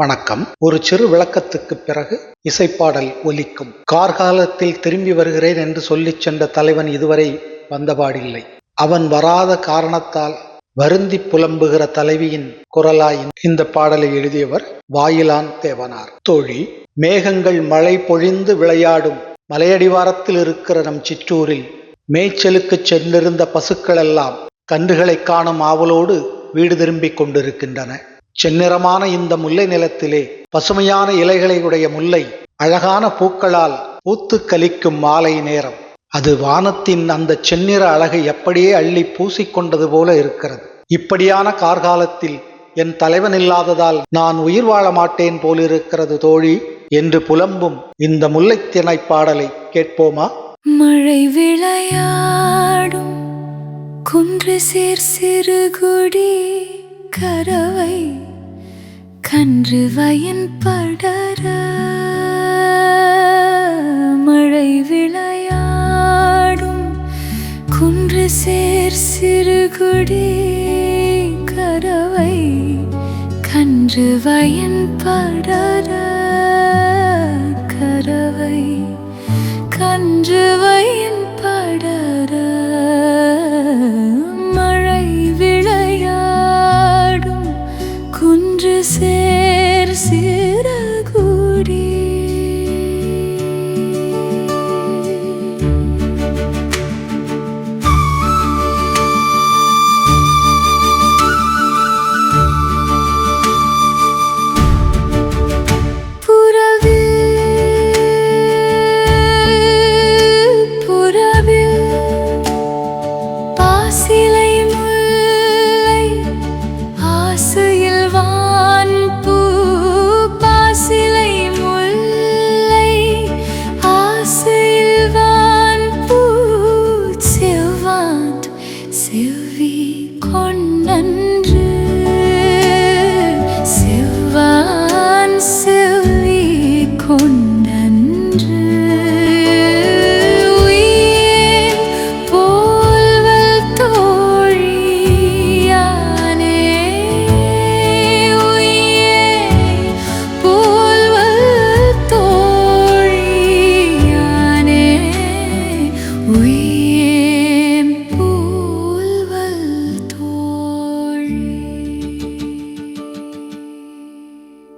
வணக்கம். ஒரு சிறு விளக்கத்துக்கு பிறகு இசைப்பாடல் ஒலிக்கும். கார்காலத்தில் திரும்பி வருகிறேன் என்று சொல்லிச் சென்ற தலைவன் இதுவரை வந்தபாடில்லை. அவன் வராத காரணத்தால் வருந்தி புலம்புகிற தலைவியின் குரலாயின் இந்த பாடலை எழுதியவர் வாயிலான் தேவனார். தோழி, மேகங்கள் மழை பொழிந்து விளையாடும் மலையடிவாரத்தில் இருக்கிற நம் சிற்றூரில் மேய்ச்சலுக்கு சென்றிருந்த பசுக்களெல்லாம் கன்றுகளை காணும் ஆவலோடு வீடு திரும்பிக் கொண்டிருக்கின்றன. செந்நிறமான இந்த முல்லை நிலத்திலே பசுமையான இலைகளை உடைய முல்லை அழகான பூக்களால் பூத்து கலிக்கும் மாலை நேரம். அது வானத்தின் அந்த செந்நிற அழகை எப்படியே அள்ளி பூசிக்கொண்டது போல இருக்கிறது. இப்படியான கார்காலத்தில் என் தலைவன் இல்லாததால் நான் உயிர் வாழ மாட்டேன் போலிருக்கிறது தோழி என்று புலம்பும் இந்த முல்லைத்திணை பாடலை கேட்போமா? மழை விளையாடும் குன்று சேர் சிறுகுடி கரவை கன்று வயன் படர. மழை விளையாடும் குன்று சேர் சிறுகுடி கரவை கன்று வயன் படர. கரவை கன்று வயன் படர. மழை விளையாடும் குன்று சேர் சிறுகுடி